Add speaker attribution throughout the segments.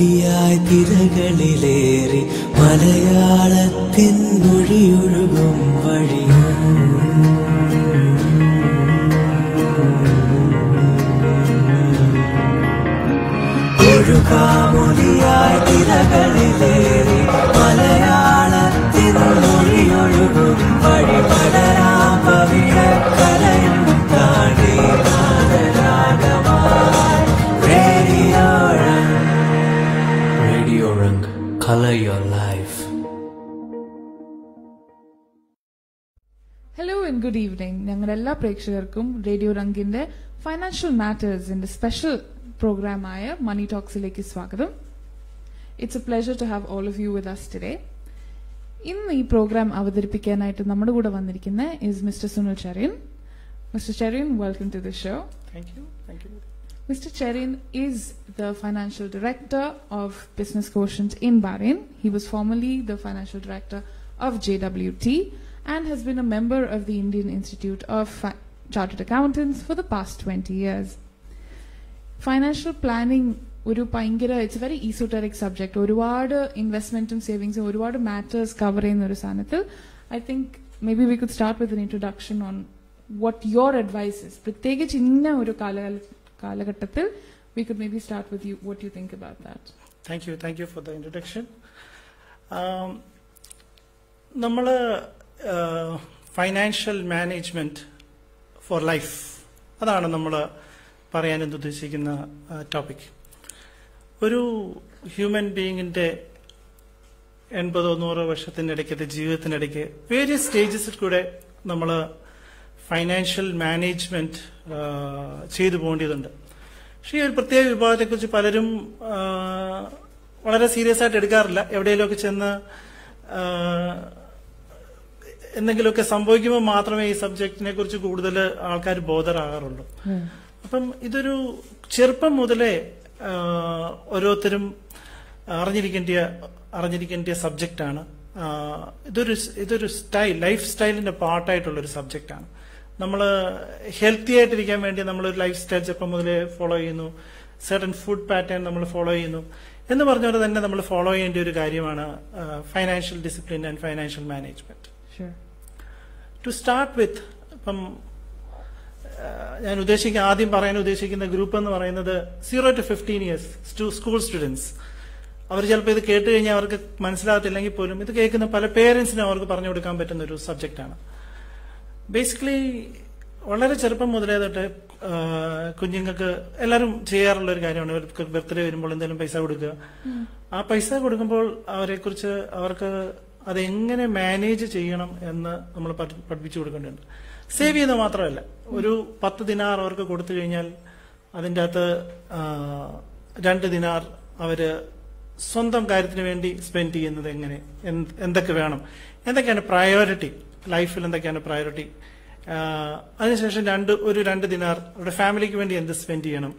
Speaker 1: കാമൊലിയായി തിരകളിലേറി മലയാളത്തിൻ മൊഴിയൊഴുകും വഴിയും ഒരു കാമൊലിയായി തിരകളിലേറി മലയാളത്തിൻ മൊഴിയൊഴുകും വഴി പടരാം പവിഴക്കരയും താണ്ടി നാദരാഗമായി radio Rang color your life.
Speaker 2: Hello and good evening. ഞങ്ങളുടെ എല്ലാ പ്രേക്ഷകർക്കും റേഡിയോ റംഗിന്റെ ഫൈനാൻഷ്യൽ മാറ്റേഴ്സിന്റെ സ്പെഷ്യൽ പ്രോഗ്രാമായ മണി ടോക്സിലേക്ക് സ്വാഗതം. It's a pleasure to have all of you with us today. ഇന്ന് ഈ പ്രോഗ്രാം അവതരിപ്പിക്കാനായിട്ട് നമ്മുടെ കൂടെ വന്നിരിക്കുന്ന is mister Sunil Cherian. Mister Cherian, welcome to the show.
Speaker 3: Thank you.
Speaker 2: Mr. Cherin is the financial director of Business Quotient in Bahrain. He was formerly the financial director of JWT and has been a member of the Indian Institute of Chartered Accountants for the past 20 years. Financial planning it's a very esoteric subject. ഒരുപാട് ഇൻവെസ്റ്റ്മെന്റും സേവിങ്സും ഒരുപാട് matters cover ചെയ്യുന്ന ഒരു സ്ഥാനത്തിൽ I think maybe we could start with an introduction on what your advice is. പ്രത്യേകിച്ച് ഇന്ന ഒരു കാലഘട്ടത്തിൽ we could maybe start with you, what you think about that.
Speaker 3: Thank you for the introduction. നമ്മള് financial management for life, അതാണ് നമ്മൾ പറയാൻ ഉദ്ദേശിക്കുന്ന topic. ഒരു ഹ്യൂമൻ ബീയിങ്ങിന്റെ 80-100 വർഷത്തിനിടയ്ക്കത്തെ ജീവിതത്തിനിടയ്ക്ക് വേരിയസ് സ്റ്റേജസിൽ കൂടെ നമ്മൾ ഫൈനാൻഷ്യൽ മാനേജ്മെന്റ് ചെയ്തു പോകേണ്ടതുണ്ട്. പക്ഷേ ഈ ഒരു പ്രത്യേക വിഭാഗത്തെക്കുറിച്ച് പലരും വളരെ സീരിയസ് ആയിട്ട് എടുക്കാറില്ല. എവിടെയെങ്കിലുമൊക്കെ ചെന്ന് എന്തെങ്കിലുമൊക്കെ സംഭവിക്കുമ്പോൾ മാത്രമേ ഈ സബ്ജക്റ്റിനെ കുറിച്ച് കൂടുതൽ ആൾക്കാർ ബോധറാകാറുള്ളൂ. അപ്പം ഇതൊരു ചെറുപ്പം മുതലേ ഓരോരുത്തരും അറിഞ്ഞിരിക്കേണ്ട സബ്ജക്റ്റാണ്. ഇതൊരു ലൈഫ് സ്റ്റൈലിന്റെ പാർട്ടായിട്ടുള്ളൊരു സബ്ജക്റ്റാണ്. നമ്മൾ ഹെൽത്തി ആയിട്ടിരിക്കാൻ വേണ്ടി നമ്മളൊരു ലൈഫ് സ്റ്റൈൽ ചെറുപ്പം മുതലേ ഫോളോ ചെയ്യുന്നു, സർട്ടൻ ഫുഡ് പാറ്റേൺ നമ്മൾ ഫോളോ ചെയ്യുന്നു എന്ന് പറഞ്ഞ തന്നെ നമ്മൾ ഫോളോ ചെയ്യേണ്ട ഒരു കാര്യമാണ് financial discipline and financial management. To start with, ഇപ്പം ഞാൻ ആദ്യം പറയാൻ ഉദ്ദേശിക്കുന്ന ഗ്രൂപ്പ് എന്ന് പറയുന്നത് 0 to 15 years സ്കൂൾ സ്റ്റുഡൻസ്. അവർ ചിലപ്പോൾ ഇത് കേട്ട് കഴിഞ്ഞാൽ അവർക്ക് മനസ്സിലാകത്തില്ലെങ്കിൽ പോലും ഇത് കേൾക്കുന്ന പല പേരൻസിനും അവർക്ക് പറഞ്ഞു കൊടുക്കാൻ പറ്റുന്ന ഒരു സബ്ജക്റ്റാണ്. ബേസിക്കലി വളരെ ചെറുപ്പം മുതലേ തൊട്ട് കുഞ്ഞുങ്ങൾക്ക് എല്ലാവരും ചെയ്യാറുള്ള ഒരു കാര്യമാണ്. അവർക്ക് ബർത്ത്ഡേ വരുമ്പോൾ എന്തെങ്കിലും പൈസ കൊടുക്കുക. ആ പൈസ കൊടുക്കുമ്പോൾ അവർക്ക് അതെങ്ങനെ മാനേജ് ചെയ്യണം എന്ന് നമ്മൾ പഠിപ്പിച്ചു കൊടുക്കേണ്ടതുണ്ട്. സേവ് ചെയ്യുന്നത് മാത്രമല്ല, ഒരു 10 ദിനാർ അവർക്ക് കൊടുത്തു കഴിഞ്ഞാൽ അതിൻ്റെ അകത്ത് 2 ദിനാർ അവര് സ്വന്തം കാര്യത്തിന് വേണ്ടി സ്പെൻഡ് ചെയ്യുന്നത് എങ്ങനെ, എന്തൊക്കെ വേണം, എന്തൊക്കെയാണ് പ്രയോറിറ്റി ലൈഫിൽ, എന്തൊക്കെയാണ് പ്രയോറിറ്റി. അതിനുശേഷം 2 ദിനാർ അവരുടെ ഫാമിലിക്ക് വേണ്ടി എന്ത് സ്പെൻഡ് ചെയ്യണം.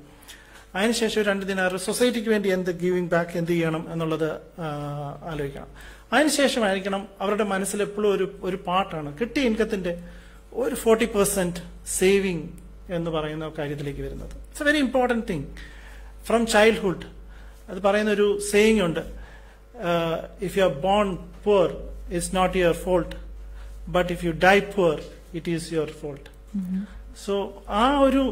Speaker 3: അതിനുശേഷം 2 ദിനാർ സൊസൈറ്റിക്ക് വേണ്ടി എന്ത് ഗിവിംഗ് ബാക്ക് എന്ത് ചെയ്യണം എന്നുള്ളത് ആലോചിക്കണം. അതിനുശേഷമായിരിക്കണം അവരുടെ മനസ്സിൽ എപ്പോഴും ഒരു പാർട്ടാണ് കിട്ടിയ ഇൻകത്തിന്റെ ഒരു 40% സേവിങ് എന്ന് പറയുന്ന കാര്യത്തിലേക്ക് വരുന്നത്. It's a very important thing from childhood. അത് പറയുന്ന ഒരു സേയിങ് ഉണ്ട്, if you are born poor it's not your fault, but if you die poor it is your fault. So ആ ഒരു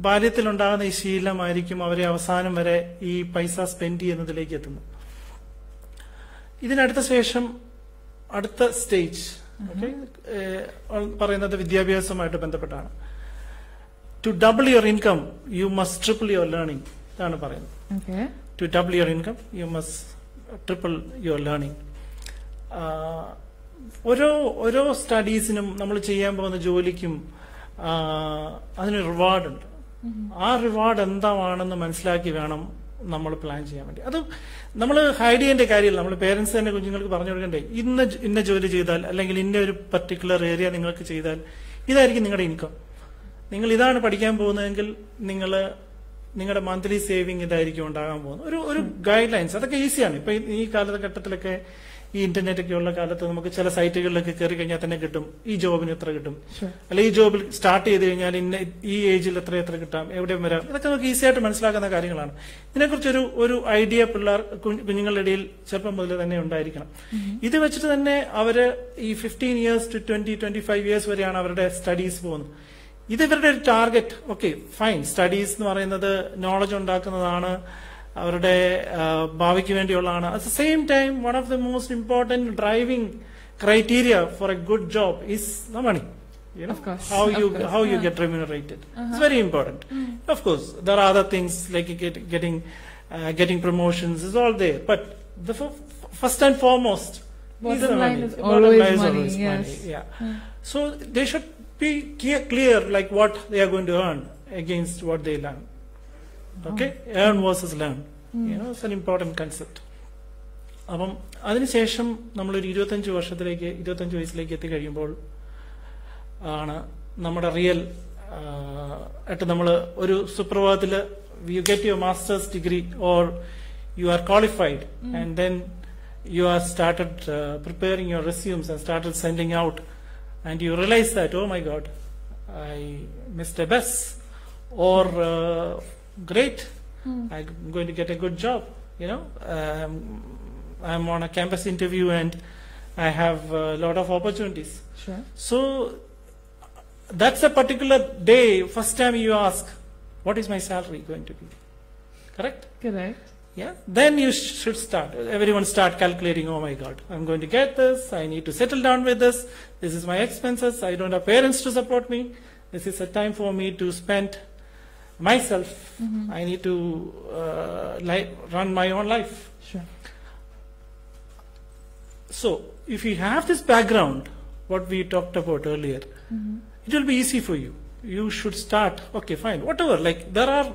Speaker 3: ബാല്യത്തിലുണ്ടാകുന്ന ഈ ശീലമായിരിക്കും അവരെ അവസാനം വരെ ഈ പൈസ സ്പെൻഡ് ചെയ്യുന്നതിലേക്ക് എത്തുന്നത്. ഇതിനടുത്ത ശേഷം അടുത്ത സ്റ്റേജ് പറയുന്നത് വിദ്യാഭ്യാസവുമായിട്ട് ബന്ധപ്പെട്ടാണ്. To double your income you must triple your learning. ഇതാണ് പറയുന്നത്. To double your income you must triple your learning. ഓരോ സ്റ്റഡീസിനും നമ്മൾ ചെയ്യാൻ പോകുന്ന ജോലിക്കും അതിനൊരു റിവാർഡുണ്ട്. ആ റിവാർഡ് എന്താണെന്ന് മനസ്സിലാക്കി വേണം നമ്മൾ പ്ലാൻ ചെയ്യാൻ വേണ്ടി. അത് നമ്മൾ ഹൈഡ് ചെയ്യേണ്ട കാര്യമില്ല. നമ്മൾ പേരൻസ് തന്നെ കുഞ്ഞുങ്ങൾക്ക് പറഞ്ഞു കൊടുക്കണ്ടേ, ഇന്ന ജോലി ചെയ്താൽ അല്ലെങ്കിൽ ഇന്ന ഒരു പർട്ടിക്കുലർ ഏരിയ നിങ്ങൾക്ക് ചെയ്താൽ ഇതായിരിക്കും നിങ്ങളുടെ ഇൻകം. നിങ്ങൾ ഇതാണ് പഠിക്കാൻ പോകുന്നതെങ്കിൽ നിങ്ങളുടെ മന്ത്ലി സേവിങ് ഇതായിരിക്കും ഉണ്ടാകാൻ പോകുന്നത്. ഒരു ഗൈഡ് ലൈൻസ്, അതൊക്കെ ഈസിയാണ്. ഇപ്പൊ ഈ കാലഘട്ടത്തിലൊക്കെ ഈ ഇന്റർനെറ്റ് ഒക്കെ ഉള്ള കാലത്ത് നമുക്ക് ചില സൈറ്റുകളിലൊക്കെ കയറി കഴിഞ്ഞാൽ തന്നെ കിട്ടും ഈ ജോബിന് എത്ര കിട്ടും,
Speaker 2: Sure.
Speaker 3: അല്ലെ ഈ ജോബിൽ സ്റ്റാർട്ട് ചെയ്ത് കഴിഞ്ഞാൽ ഈ ഏജിൽ എത്ര കിട്ടാം, എവിടെയും വരാം. ഇതൊക്കെ നമുക്ക് ഈസി ആയിട്ട് മനസ്സിലാക്കുന്ന കാര്യങ്ങളാണ്. ഇതിനെക്കുറിച്ചൊരു ഒരു ഐഡിയ കുഞ്ഞുങ്ങളുടെ ഇടയിൽ ചെറുപ്പം മുതൽ തന്നെ ഉണ്ടായിരിക്കണം. ഇത് വെച്ചിട്ട് തന്നെ അവര് ഈ 15 years to 20-25 years വരെയാണ് അവരുടെ സ്റ്റഡീസ് പോകുന്നത്. ഇത് ഇവരുടെ ഒരു ടാർഗറ്റ്. ഓക്കെ ഫൈൻ, സ്റ്റഡീസ് എന്ന് പറയുന്നത് നോളജ് ഉണ്ടാക്കുന്നതാണ്, അവരുടെ ഭാവിക്ക് വേണ്ടിയുള്ളതാണ്. At the same time one of the most important driving criteria for a good job is the money.
Speaker 2: Of course.
Speaker 3: How you get remunerated. It's very important. Of course, there are other things like getting promotions is all there, but the first and foremost,
Speaker 2: Bottom line is
Speaker 3: Bottom
Speaker 2: always
Speaker 3: line is
Speaker 2: money,
Speaker 3: always
Speaker 2: yes.
Speaker 3: money. Yeah. So they should be clear like what they are going to earn against what they learn. Okay, earn versus learn. It's an important concept. അപ്പം അതിനുശേഷം നമ്മളൊരു 25 വയസ്സിലേക്ക് എത്തിക്കഴിയുമ്പോൾ ആണ് നമ്മുടെ real ആയിട്ട് നമ്മൾ ഒരു സുപ്രഭാതത്തില് you get your master's degree or you are qualified and then you are started preparing your resumes and started sending out, and you realize that, oh my God, I missed a bus, or great, I'm going to get a good job. I'm on a campus interview and I have a lot of opportunities.
Speaker 2: Sure.
Speaker 3: So that's a particular day, first time you ask, what is my salary going to be? Correct?
Speaker 2: Correct.
Speaker 3: Yeah, then you should start. Everyone start calculating, oh my God, I'm going to get this, I need to settle down with this is my expenses, I don't have parents to support me, this is a time for me to spend myself, I need to run my own life.
Speaker 2: Sure.
Speaker 3: So, if you have this background, what we talked about earlier, it will be easy for you. You should start, okay fine, whatever, like there are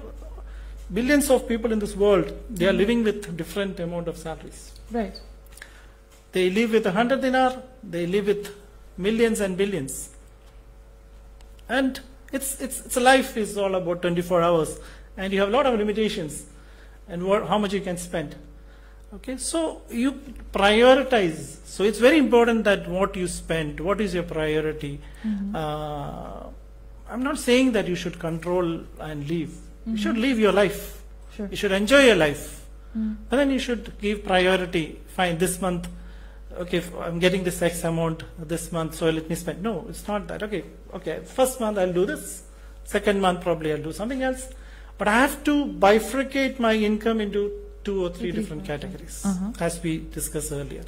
Speaker 3: billions of people in this world, they are living with different amount of salaries.
Speaker 2: Right.
Speaker 3: They live with 100 dinar, they live with millions and billions. And it's a life is all about 24 hours and you have a lot of limitations and how much you can spend. Okay, so you prioritize. So it's very important that what you spend, what is your priority. I'm not saying that you should control and leave. You should live your life.
Speaker 2: Sure.
Speaker 3: You should enjoy your life. But then you should give priority. Fine, this month, okay, I'm getting this X amount this month, so let me spend. No, it's not that. Okay, first month I'll do this. Second month probably I'll do something else. But I have to bifurcate my income into 2 or 3 different categories, as we discussed earlier.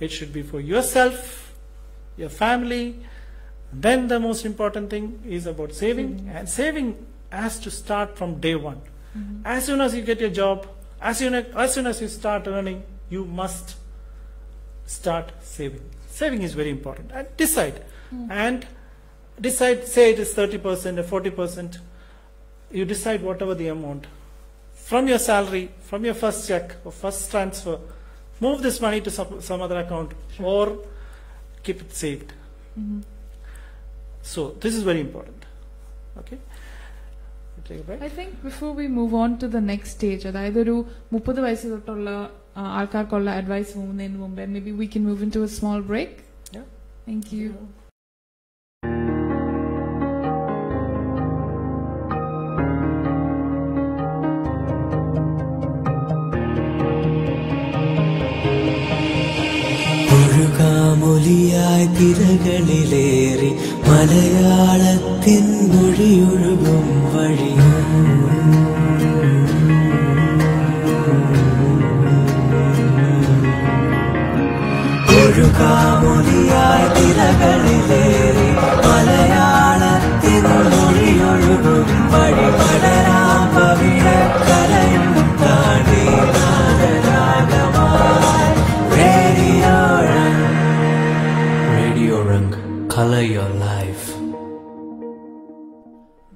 Speaker 3: It should be for yourself, your family. Then the most important thing is about saving. And saving has to start from day one. As soon as you get your job, as soon as you start earning, you must start saving. Saving is very important. And decide. Say it is 30% or 40%. You decide whatever the amount. From your salary, from your first check or first transfer, move this money to some other account or keep it saved. So this is very important. Okay.
Speaker 2: I think before we move on to the next stage, അതായത് ഒരു 30 വയസ്സ് തൊട്ടുള്ള ആൾക്കാർക്കുള്ള advice പോകുന്നതിന് മുമ്പേ maybe we can move into a small break.
Speaker 3: Yeah.
Speaker 2: Thank you.
Speaker 1: ഒഴുകാമൊലിയായി തിരകളിലേറി മലയാളത്തിൻ മൊഴിയൊഴുകും വഴിയും ഒഴുകാമൊലിയായി തിരകളിലേറി മലയാളത്തിൻ മൊഴിയൊഴുകും വഴി പടരാം പവിഴക്കരയും താണ്ടി നാദരാഗമായി Radio Rang, color your life.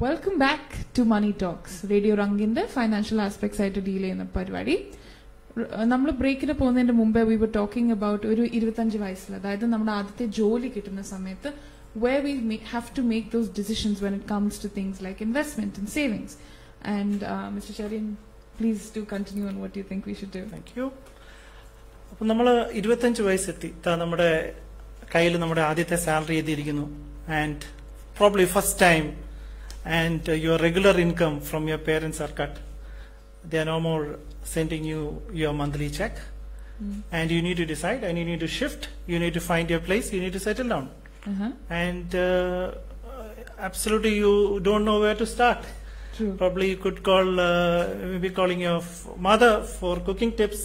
Speaker 2: Welcome back to Money Talks. Radio Ranginde financial aspects ആയിട്ട് ഡീൽ ചെയ്യുന്ന പരിപാടി. നമ്മൾ ബ്രേക്കിന് പോകുന്നതിന്റെ മുമ്പേ we were talking about ഒരു 25 വയസ്സിൽ, അതായത് നമ്മുടെ ആദ്യത്തെ ജോലി കിട്ടുന്ന സമയത്ത് where we have to make those decisions when it comes to things like investment and savings. And Mr. Sharin, please do continue on what you think we should do.
Speaker 3: Thank you. അപ്പൊ നമ്മള് 25 വയസ്സെത്തി, നമ്മുടെ കയ്യിൽ നമ്മുടെ ആദ്യത്തെ salary എത്തിയിരിക്കുന്നു, and probably first time, and your regular income from your parents are cut. They are no more sending you your monthly check, and you need to decide, and you need to shift, you need to find your place, you need to settle down, and absolutely you don't know where to start.
Speaker 2: True.
Speaker 3: Probably you could call, maybe calling your mother for cooking tips,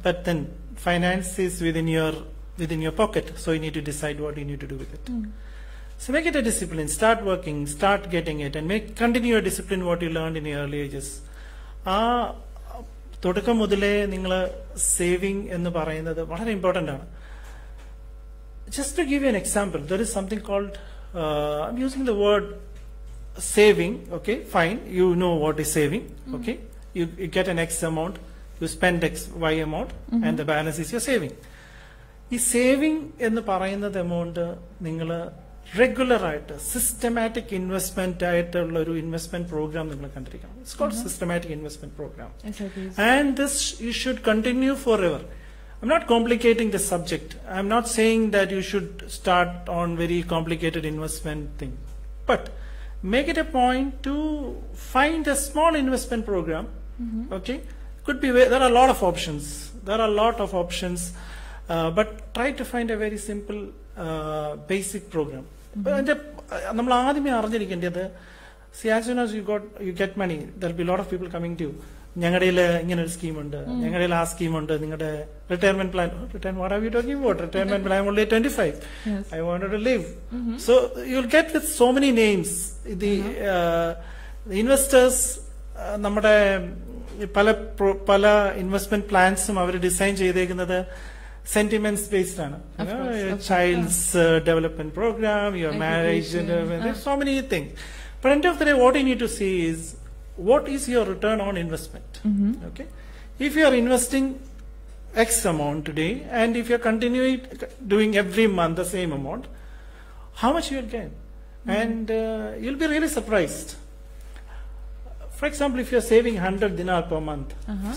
Speaker 3: but then finance is within your pocket, so you need to decide what you need to do with it. So make it a discipline, start working, start getting it, and continue your discipline what you learned in your early ages. തുടക്കം മുതലേ നിങ്ങൾ saving എന്ന് പറയുന്നത് വളരെ important ആണ്. Just to give you an example, there is something called, I'm using the word saving, okay, fine, you know what is saving, okay, you get an X amount, you spend Y amount, and the balance is your saving. ഈ saving എന്ന് പറയുന്നത് amount നിങ്ങൾ regular ആയിട്ട് systematic investment ആയിട്ടുള്ള ഒരു investment programme നിങ്ങൾ കണ്ടിരിക്കണം. It's called systematic investment programme, and this you should continue forever. I'm not complicating the subject. I'm not saying that you should start on very complicated investment thing, but make it a point to find a small investment program. Okay, could be, there are a lot of options. But try to find a very simple basic program. നമ്മൾ ആദ്യമേ അറിഞ്ഞിരിക്കേണ്ടത്, see, as soon as you get money, there will be a lot of people coming to you. ഞങ്ങളുടെ ഇങ്ങനെ ഒരു സ്കീമുണ്ട്, ഞങ്ങളുടെ ആ സ്കീമുണ്ട്, നിങ്ങളുടെ retirement plan. What are you talking about? Retirement plan, I'm only 25.
Speaker 2: Yes.
Speaker 3: I wanted to live. So you'll get with so many names. The investors, നമ്മുടെ പല investment പ്ലാൻസും അവർ design ചെയ്തേക്കുന്നത് sentiments based on child's development program, your marriage, there's so many things. But end of the day, what you need to see is, what is your return on investment? Okay, if you are investing X amount today, and if you are continuing doing every month the same amount, how much you will gain? And you'll be really surprised. For example, if you are saving 100 dinar per month,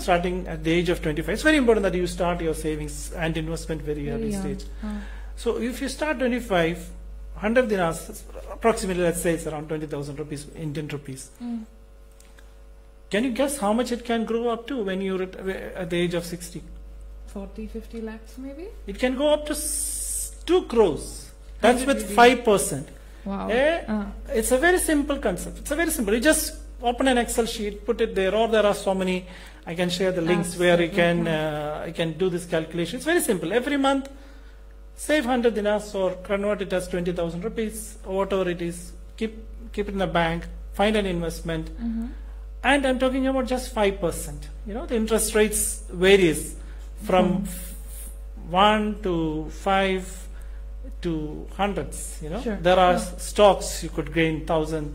Speaker 3: starting at the age of 25, it's very important that you start your savings and investment very early stage. So if you start 25, 100 dinars, approximately, let's say it's around 20,000 rupees, Indian rupees. Can you guess how much it can grow up to when you're at the age of 60?
Speaker 2: 40-50 lakhs maybe?
Speaker 3: It can go up to 2 crores. That's with 5%.
Speaker 2: Wow.
Speaker 3: It's a very simple concept. It's a very simple. You just open an Excel sheet, put it there, or there are so many. I can share the links where you can do this calculation. It's very simple. Every month, save 100 dinars or convert it as 20,000 rupees, or whatever it is. Keep it in the bank. Find an investment. And I'm talking about just 5%. The interest rates varies from 1 to 5 to hundreds.
Speaker 2: Sure.
Speaker 3: There are stocks you could gain 1,000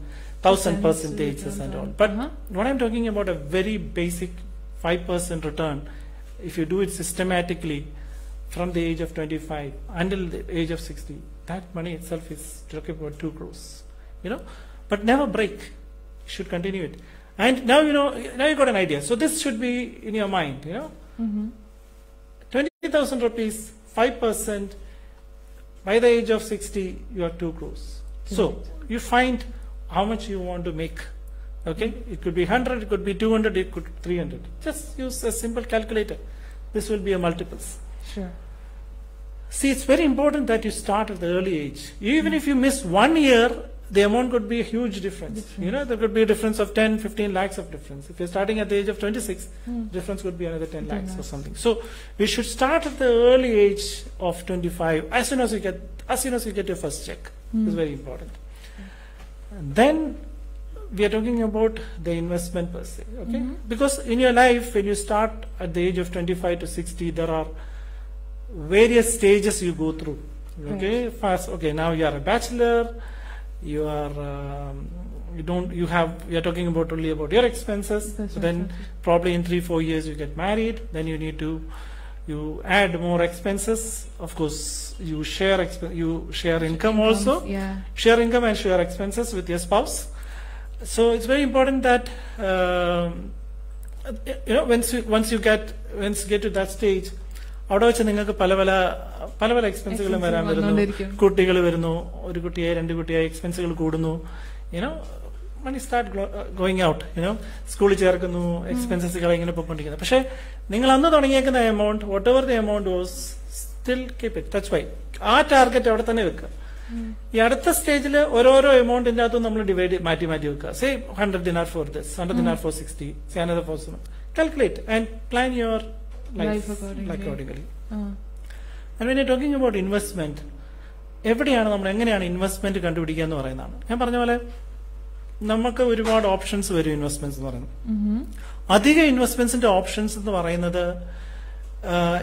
Speaker 3: percentages and all. But what I'm talking about, a very basic 5% return, if you do it systematically from the age of 25 until the age of 60, that money itself is talking about 2 crores. But never break. You should continue it. And now now you got an idea. So this should be in your mind. 20,000 rupees, 5%. By the age of 60, you are 2 crores. So you find how much you want to make. Okay, it could be 100, it could be 200, it could be 300. Just use a simple calculator. This will be a multiples.
Speaker 2: Sure.
Speaker 3: See, it's very important that you start at the early age. Even if you miss 1 year, the amount could be a huge difference. There could be a difference of 10-15 lakhs of difference. If you're starting at the age of 26, difference could be another 10 lakhs or something. So we should start at the early age of 25, as soon as you get your first check. It's very important. And then we are talking about the investment per se. Okay, because in your life, when you start at the age of 25 to 60, there are various stages you go through. Okay, first, okay, now you are a bachelor. You are you're talking about only about your expenses. So then probably in 3-4 years you get married. Then you add more expenses. Of course, you share income also. Share income and share expenses with your spouse. So it's very important that once you get to that stage, അവിടെ വെച്ച് നിങ്ങൾക്ക് പല പല എക്സ്പെൻസുകളും വരാൻ വരുന്നു. കുട്ടികൾ വരുന്നു, ഒരു കുട്ടിയായി 2 കുട്ടിയായി എക്സ്പെൻസുകൾ കൂടുന്നു. Money start going out. സ്കൂളിൽ ചേർക്കുന്നു, എക്സ്പെൻസസുകൾ ഇങ്ങനെ പോയിക്കൊണ്ടിരിക്കുന്നത്. പക്ഷെ നിങ്ങൾ അന്ന് തുടങ്ങിയേക്കുന്ന amount, whatever the amount was, still keep it. That's why ആ ടാർഗറ്റ് അവിടെ തന്നെ വെക്കുക. ഈ അടുത്ത സ്റ്റേജിൽ ഓരോരോ എമൗണ്ടിന്റെ അകത്തും നമ്മൾ മാറ്റി വെക്കുക. Say 100 dinar for this, 100 dinar for 60, say another for 7. Calculate and plan your life accordingly. And when you're talking about investment, എവിടെയാണ് നമ്മൾ എങ്ങനെയാണ് ഇൻവെസ്റ്റ്മെന്റ് കണ്ടുപിടിക്കുക എന്ന് പറയുന്നതാണ്. ഞാൻ പറഞ്ഞ പോലെ നമുക്ക് ഒരുപാട് ഓപ്ഷൻസ് വരും ഇൻവെസ്റ്റ്മെന്റ്സ് എന്ന് പറയുന്നത്. അധിക ഇൻവെസ്റ്റ്മെന്റ്സിന്റെ ഓപ്ഷൻസ് എന്ന് പറയുന്നത്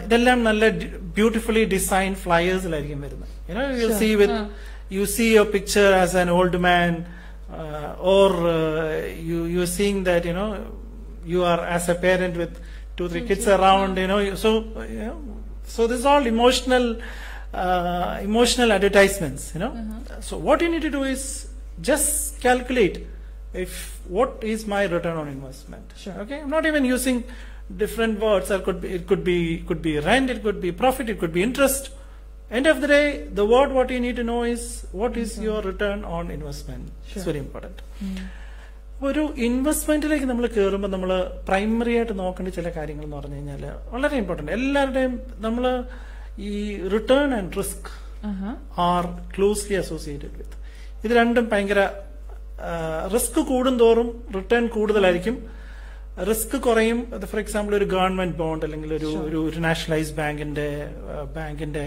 Speaker 3: ഇതെല്ലാം നല്ല ബ്യൂട്ടിഫുള്ളി ഡിസൈൻ ഫ്ലയേഴ്സിലായിരിക്കും വരുന്നത്. You see your picture as an old man, or you're seeing that you are as a parent with 2-3 kids around. So this is all emotional advertisements. So what you need to do is just calculate what is my return on investment.
Speaker 2: Sure.
Speaker 3: Okay, I'm not even using different words. It could be rent, it could be profit, it could be interest. End of the day, the word what you need to know is what is your return on investment.
Speaker 2: Sure.
Speaker 3: It's very important. ഒരു ഇൻവെസ്റ്റ്മെന്റിലേക്ക് നമ്മൾ കയറുമ്പോൾ നമ്മൾ primary ആയിട്ട് നോക്കേണ്ട ചില കാര്യങ്ങൾ എന്ന് പറഞ്ഞു കഴിഞ്ഞാൽ വളരെ ഇമ്പോർട്ടന്റ്. എല്ലാവരുടെയും നമ്മൾ ഈ return and risk R closely associated with. ഇത് രണ്ടും ഭയങ്കര റിസ്ക് കൂടുന്തോറും റിട്ടേൺ കൂടുതലായിരിക്കും, റിസ്ക് കുറയും. ഫോർ എക്സാമ്പിൾ ഒരു ഗവൺമെന്റ് ബോണ്ട് അല്ലെങ്കിൽ ഒരു നാഷണലൈസ്ഡ് ബാങ്കിന്റെ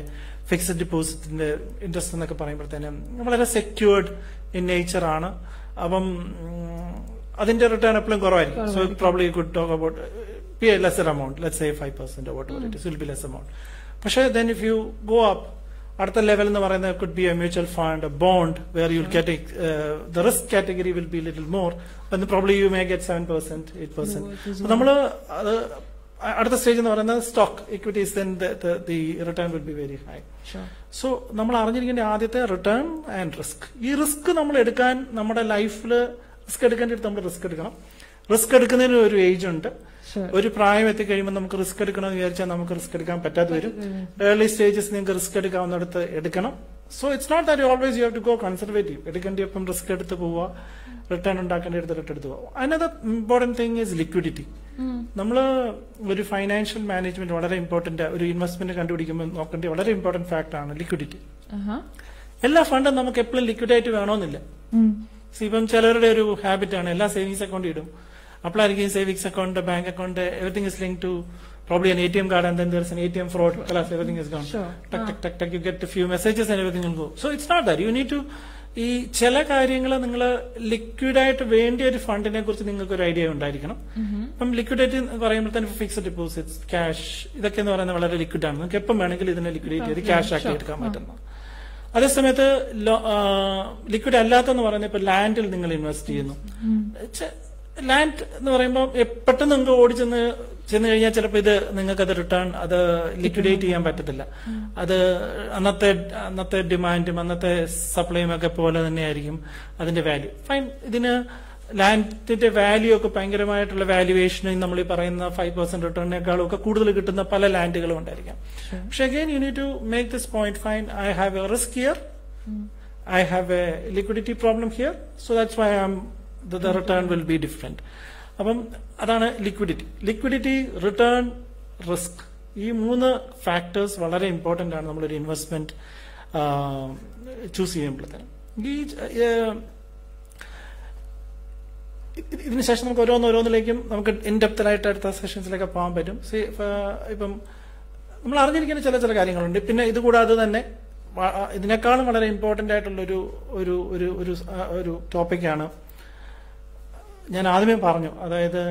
Speaker 3: ഫിക്സഡ് ഡിപ്പോസിറ്റിന്റെ ഇൻട്രസ്റ്റ് എന്നൊക്കെ പറയുമ്പോഴത്തേനും വളരെ സെക്യൂർഡ് ഇൻ നേച്ചർ ആണ്. അപ്പം അതിന്റെ റിട്ടേൺ എപ്പോഴും കുറവായിരിക്കും. So probably you could talk about P A lesser amount, let's say 5% or whatever it is, will be less amount. പക്ഷേ then if you go up, അടുത്ത ലെവൽ എന്ന് പറയുന്നത് could be a mutual fund, a bond, where you'll get the risk category will be little more, but probably you may get 7%, 8%. നമ്മള് അടുത്ത stage എന്ന് പറയുന്നത് stock equities, then the return will be very high. So നമ്മൾ അറിഞ്ഞിരിക്കേണ്ട ആദ്യത്തെ return and risk. ഈ risk നമ്മൾ എടുക്കാൻ നമ്മുടെ ലൈഫിൽ റിസ്ക് എടുക്കേണ്ടിടത്ത് നമ്മൾ റിസ്ക് എടുക്കണം. റിസ്ക് എടുക്കുന്നതിന് ഒരു ഏജ് ഉണ്ട്. ഒരു പ്രായം എത്തിക്കഴിയുമ്പോൾ നമുക്ക് റിസ്ക് എടുക്കണമെന്ന് വിചാരിച്ചാൽ നമുക്ക് റിസ്ക് എടുക്കാൻ പറ്റാതെ വരും. ഏർലി സ്റ്റേജസ് നിങ്ങൾക്ക് റിസ്ക് എടുക്കാവുന്നിടത്ത് എടുക്കണം. So it's not that always you have to go conservative. എടുക്കേണ്ടിയപ്പം റിസ്ക് എടുത്ത് പോവുക, റിട്ടേൺ ഉണ്ടാക്കേണ്ടിടത്ത് റിട്ടേൺ എടുത്ത് പോവുക. Another important thing is liquidity. നമ്മൾ ഒരു ഫൈനാൻഷ്യൽ മാനേജ്മെന്റ് വളരെ ഇമ്പോർട്ടന്റ്, ഒരു ഇൻവെസ്റ്റ്മെന്റ് കണ്ടുപിടിക്കുമ്പോൾ നോക്കേണ്ട വളരെ ഇമ്പോർട്ടന്റ് ഫാക്ടർ ആണ് ലിക്വിഡിറ്റി. എല്ലാ ഫണ്ടും നമുക്ക് എപ്പോഴും ലിക്വിഡായിട്ട് വേണമെന്നില്ല. ഇപ്പം ചിലരുടെ ഒരു ഹാബിറ്റ് ആണ് എല്ലാ സേവിങ്സ് അക്കൗണ്ട് ഇടും. അപ്പോഴായിരിക്കും savings account, bank account, everything is linked to probably an ATM card, and then there's an ATM fraud. Everything is gone.
Speaker 2: Sure.
Speaker 3: Tuck, you get a few messages and everything will go. So it's not that. You need to ഈ ചില കാര്യങ്ങൾ നിങ്ങൾ ലിക്വിഡായിട്ട് വേണ്ടിയ ഒരു ഫണ്ടിനെ കുറിച്ച് നിങ്ങൾക്ക് ഒരു idea ഉണ്ടായിരിക്കണം. ഇപ്പം ലിക്വിഡേറ്റ് പറയുമ്പോൾ തന്നെ ഫിക്സഡ് ഡിപ്പോസിറ്റ്സ്, ക്യാഷ്, ഇതൊക്കെ എന്ന് പറയുന്നത് വളരെ ലിക്വിഡ് ആണ്. നിങ്ങൾക്ക് എപ്പം വേണമെങ്കിൽ ഇതിനെ ലിക്വിഡേറ്റ് ചെയ്ത് ക്യാഷ് ആക്കി എടുക്കാൻ പറ്റുന്ന. അതേസമയത്ത് ലിക്വിഡ് അല്ലാത്തെന്ന് പറയുന്നത് ഇപ്പൊ ലാൻഡിൽ നിങ്ങൾ ഇൻവെസ്റ്റ് ചെയ്യുന്നു. ലാൻഡ് എന്ന് പറയുമ്പോൾ പെട്ടെന്ന് നിങ്ങൾക്ക് ഓടിച്ചെന്ന് കഴിഞ്ഞാൽ ചിലപ്പോൾ ഇത് നിങ്ങൾക്ക് അത് റിട്ടേൺ അത് ലിക്വിഡേറ്റ് ചെയ്യാൻ പറ്റത്തില്ല. അത് അന്നത്തെ ഡിമാൻഡും അന്നത്തെ സപ്ലൈയും ഒക്കെ പോലെ തന്നെയായിരിക്കും അതിന്റെ വാല്യൂ. ഫൈൻ, ഇതിന് ലാൻഡിന്റെ വാല്യൂ ഒക്കെ ഭയങ്കരമായിട്ടുള്ള വാല്യുവേഷനും നമ്മൾ ഈ പറയുന്ന 5% റിട്ടേണിനേക്കാളും ഒക്കെ കൂടുതൽ കിട്ടുന്ന പല ലാൻഡുകളും ഉണ്ടായിരിക്കാം. പക്ഷെ again you need to make this point, fine, I have a risk here, I have a liquidity problem here, so that's why the return will be different. അപ്പം അതാണ് ലിക്വിഡിറ്റി, റിട്ടേൺ, റിസ്ക്. ഈ 3 ഫാക്ടേഴ്സ് വളരെ important ആണ് നമ്മളൊരു investment choose ചെയ്യുമ്പോഴത്തേനും. ഇതിനുശേഷം നമുക്ക് ഓരോന്നിലേക്കും നമുക്ക് ഇൻഡെപ്തലായിട്ട് അടുത്ത സെഷൻസിലേക്ക് പോകാൻ പറ്റും. ഇപ്പം നമ്മൾ അറിഞ്ഞിരിക്കുന്ന ചില കാര്യങ്ങളുണ്ട്. പിന്നെ ഇതുകൂടാതെ തന്നെ ഇതിനേക്കാളും വളരെ ഇമ്പോർട്ടന്റ് ആയിട്ടുള്ള ഒരു ടോപ്പിക്കാണ് ഞാൻ ആദ്യമേ പറഞ്ഞു. അതായത്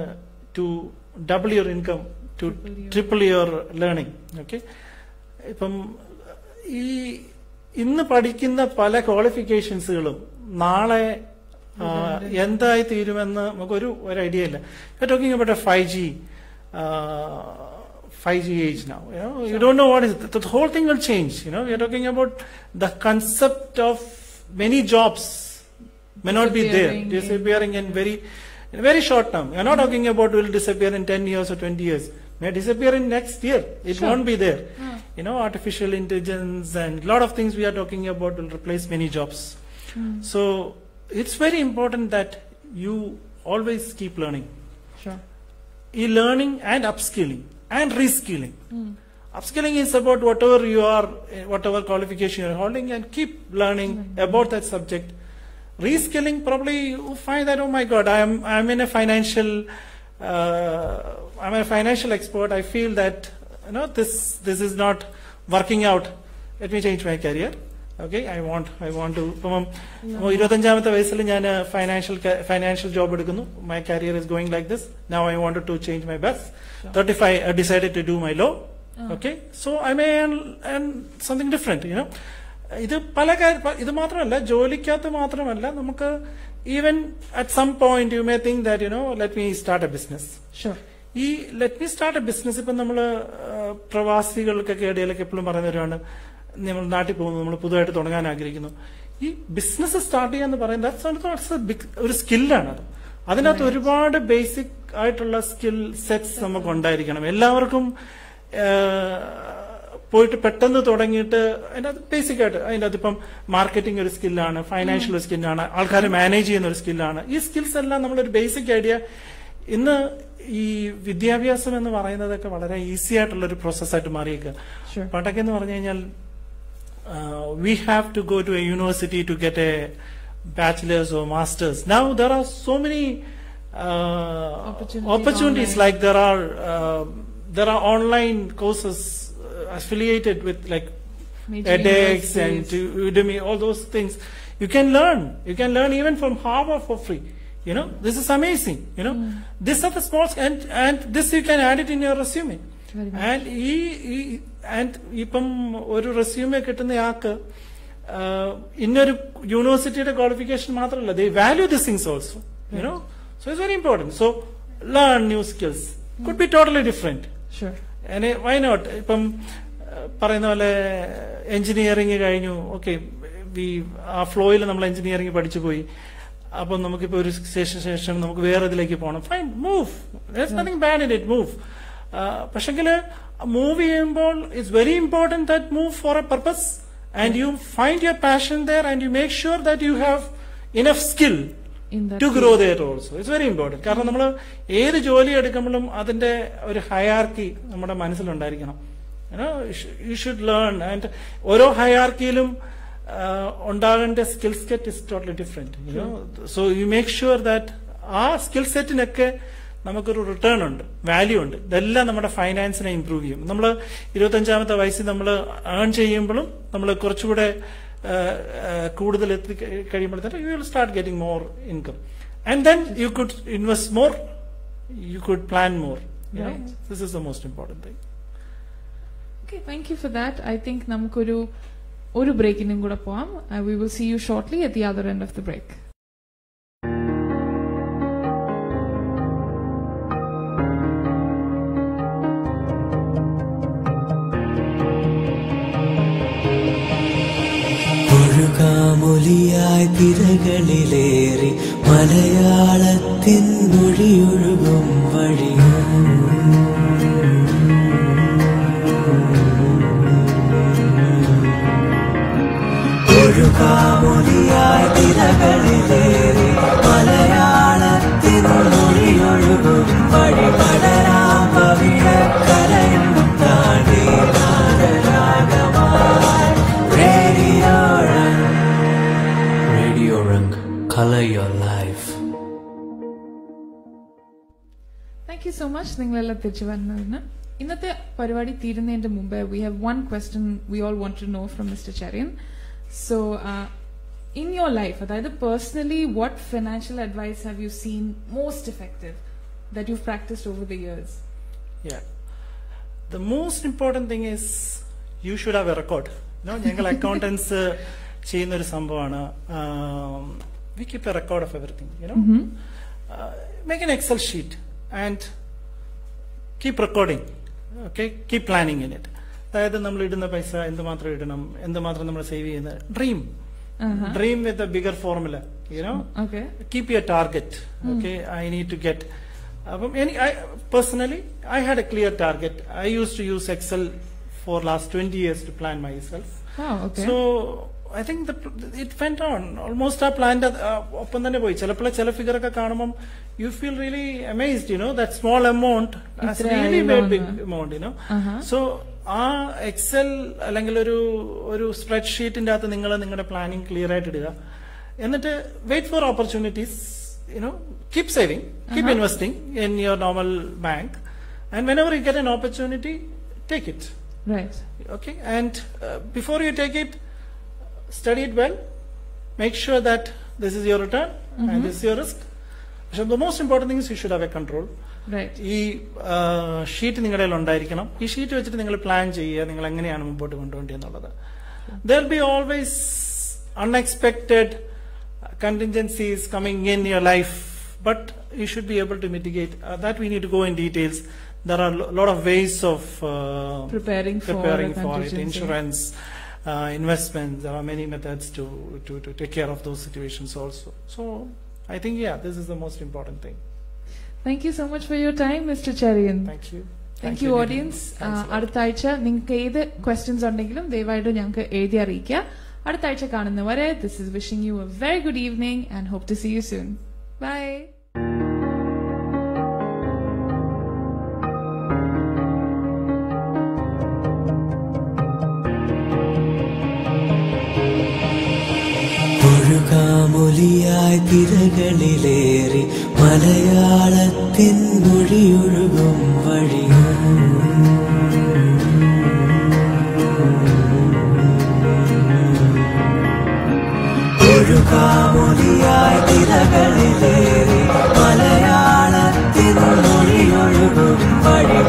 Speaker 3: to double your income, to triple your learning. Okay, ഇപ്പം ഇന്ന് പഠിക്കുന്ന പല ക്വാളിഫിക്കേഷൻസുകളും നാളെ എന്തായി തീരുമെന്ന് നമുക്കൊരു ഐഡിയ ഇല്ല. Talking about A 5G age now. You don't know what is it. The whole thing will change. You're talking about the concept of many jobs may not be there, disappearing in very in a very short term. You're not talking about will disappear in 10 years or 20 years. May disappear in next year. It
Speaker 2: Sure.
Speaker 3: won't be there. Artificial intelligence and a lot of things we are talking about will replace many jobs. So it's very important that you always keep learning.
Speaker 2: Sure.
Speaker 3: E-learning and upskilling and reskilling. Upskilling is about whatever you are, whatever qualification you are holding, and keep learning about that subject. Reskilling, probably you find that, oh my God, I'm in a financial, I'm a financial expert. I feel that this is not working out. Let me change my career. Okay, I want to. ഇപ്പം 25-ാമത്തെ വയസ്സിൽ ഞാൻ financial job എടുക്കുന്നു. My career is going like this. Now I wanted to change my best. 35, I decided to do my law. Okay, so I may earn something different. ഇത് ഇത് മാത്രമല്ല, ജോലിക്കകത്ത് മാത്രമല്ല, നമുക്ക് even at some point you may think that let me start a business. ഈ let me start a business ഇപ്പം നമ്മള് പ്രവാസികൾക്കൊക്കെ ഇടയിലൊക്കെ എപ്പോഴും പറയുന്നവരാണ്, നമ്മൾ നാട്ടിൽ പോകുന്നു, നമ്മൾ പുതുതായിട്ട് തുടങ്ങാൻ ആഗ്രഹിക്കുന്നു. ഈ ബിസിനസ് സ്റ്റാർട്ട് ചെയ്യാന്ന് പറയുന്നത് ഒരു സ്കില്ലാണ്. അത് അതിനകത്ത് ഒരുപാട് ബേസിക് ആയിട്ടുള്ള സ്കിൽ സെറ്റ്സ് നമുക്ക് ഉണ്ടായിരിക്കണം. എല്ലാവർക്കും പോയിട്ട് പെട്ടെന്ന് തുടങ്ങിയിട്ട് അതിനകത്ത് ബേസിക് ആയിട്ട് അതിനകത്ത് ഇപ്പം മാർക്കറ്റിംഗ് ഒരു സ്കില്ലാണ്, ഫൈനാൻഷ്യൽ ഒരു സ്കില്ലാണ്, ആൾക്കാരെ മാനേജ് ചെയ്യുന്ന ഒരു സ്കില്ലാണ്. ഈ സ്കിൽസ് എല്ലാം നമ്മളൊരു ബേസിക് ഐഡിയ. ഇന്ന് ഈ വിദ്യാഭ്യാസം എന്ന് പറയുന്നതൊക്കെ വളരെ ഈസി ആയിട്ടുള്ള ഒരു പ്രോസസ്സായിട്ട് മാറിയേക്കുക. പണ്ടൊക്കെ എന്ന് പറഞ്ഞു കഴിഞ്ഞാൽ we have to go to a university to get a bachelor's or master's. Now there are so many opportunities like there are online courses affiliated with like edX and Udemy, all those things. You can learn even from Harvard for free. This is amazing. This are the small, and this you can add it in your resume. And ഇപ്പം ഒരു resume കിട്ടുന്ന ആൾക്ക് ഇന്നൊരു യൂണിവേഴ്സിറ്റിയുടെ qualification മാത്രമല്ല, they value these things also. So it's very important. So learn new skills. Could be totally different.
Speaker 2: Sure.
Speaker 3: And why not? ഇപ്പം പറയുന്ന പോലെ എഞ്ചിനീയറിംഗ് കഴിഞ്ഞു, ഓക്കെ, ആ ഫ്ലോയിൽ നമ്മൾ എഞ്ചിനീയറിംഗ് പഠിച്ചു പോയി. അപ്പം നമുക്കിപ്പോ ഒരു ശേഷം നമുക്ക് വേറെ ഇതിലേക്ക് പോകണം. Fine, move. There's nothing bad in it. Move. പക്ഷെങ്കില് മൂവ് ചെയ്യുമ്പോൾ it's very important that move for a purpose and you find your passion there and you make sure that you have enough skill to grow there also. It's very important. കാരണം നമ്മൾ ഏത് ജോലി എടുക്കുമ്പോഴും അതിന്റെ ഒരു hierarchy നമ്മുടെ മനസ്സിലുണ്ടായിരിക്കണം. You should learn. And ഓരോ ഹയറാർക്കിയിലും ഉണ്ടാകേണ്ട skill set is totally different. So you make sure that ആ സ്കിൽ സെറ്റിനൊക്കെ നമുക്കൊരു റിട്ടേൺ ഉണ്ട്, വാല്യൂ ഉണ്ട്. ഇതെല്ലാം നമ്മുടെ ഫൈനാൻസിനെ ഇംപ്രൂവ് ചെയ്യും. നമ്മൾ 25-ാമത്തെ വയസ്സിൽ നമ്മൾ ഏൺ ചെയ്യുമ്പോഴും നമ്മൾ കുറച്ചുകൂടെ കൂടുതൽ എത്തി കഴിയുമ്പോഴത്തേക്ക് you will start getting more income. And then you could invest more, you could plan more. This is the most important thing.
Speaker 2: Okay, thank you for that. I think നമുക്കൊരു ബ്രേക്കിനും കൂടെ പോവാം. We will see you shortly at the other end of the break.
Speaker 1: ഒഴുകാമൊലിയായി തിരകളിലേറി മലയാളത്തിൻ മൊഴിയൊഴുകും വഴിയും ഒഴുകാമൊലിയായി തിരകളിലേറി മലയാളത്തിൻ മൊഴിയൊഴുകും വഴി പടരാം പവിഴക്കരയും താണ്ടി നാദരാഗമായി Radio Rang, color your life.
Speaker 2: Thank you so much. നിങ്ങളെല്ലാം തിരിച്ചു വന്നതിന്. ഇന്നത്തെ പരിപാടി തീരുന്നതിന്റെ മുമ്പേ we have one question we all want to know from Mr. Cherian. So in your life, അതായത് personally, what financial advice have you seen most effective that you've practiced over the years?
Speaker 3: Yeah, the most important thing is you should have a record. ഞങ്ങൾ accountants ചെയ്യുന്ന ഒരു സംഭവമാണ്. We keep a record of everything. Make an Excel sheet and keep recording. Okay, keep planning in it. അതായത് നമ്മൾ ഇടുന്ന പൈസ എന്തുമാത്രം ഇടണം, എന്തുമാത്രം നമ്മൾ സേവ് ചെയ്യുന്ന dream. Dream with a bigger formula, you know.
Speaker 2: Okay.
Speaker 3: Keep your target. Okay, I need to get. Personally, I had a clear target. I used to use Excel for last 20 years to plan myself.
Speaker 2: Wow, okay.
Speaker 3: So I think it went on. Almost ആ പ്ലാന്റെ ഒപ്പം തന്നെ പോയി. ചിലപ്പോൾ ചില figure ഒക്കെ കാണുമ്പോൾ you feel really amazed, you know, that small amount has really made big amount, you know. So ആ Excel അല്ലെങ്കിൽ ഒരു സ്പ്രെഡ്ഷീറ്റിന്റെ അകത്ത് നിങ്ങൾ നിങ്ങളുടെ പ്ലാനിങ് ക്ലിയർ ആയിട്ട് ഇടുക. എന്നിട്ട് wait for opportunities, you know, keep saving, keep investing in your normal bank, and whenever you get an opportunity, take it.
Speaker 2: Right.
Speaker 3: Okay, and before you take it, study it well, make sure that this is your return and this is your risk. So the most important thing is you should have a control.
Speaker 2: Right.
Speaker 3: ഈ sheet നിങ്ങളുടെ കയ്യിൽ ഉണ്ടായിരിക്കണം. ഈ sheet വെച്ചിട്ട് നിങ്ങൾ plan ചെയ്യുക, നിങ്ങൾ എങ്ങനെയാണ് മുമ്പോട്ട് കൊണ്ടുപോകേണ്ടത്. There will be always unexpected contingencies coming in your life, but you should be able to mitigate. That we need to go in details. There are a lot of ways of
Speaker 2: preparing for
Speaker 3: it. Insurance, investments. There are many methods to take care of those situations also. So I think this is the most important thing.
Speaker 2: Thank you so much for your time, Mr. Cherian.
Speaker 3: Thank you.
Speaker 2: Thank you, audience. അടുത്ത ആഴ്ച നിങ്ങൾക്ക് ഏത് questions ഉണ്ടെങ്കിലും ദയവായിട്ട് ഞങ്ങൾക്ക് എഴുതി അറിയിക്കുക. അടുത്ത ആഴ്ച കാണുന്നവരെ this is wishing you a very good evening and hope to see you soon. Bye.
Speaker 1: ഒഴുകാമൊലിയായി തിരകളിലേറി മലയാളത്തിൻ മൊഴിയൊഴുകും വഴിയും ഒഴുകാമൊലിയായി തിരകളിലേറി മലയാളത്തിൻ മൊഴിയൊഴുകും വഴി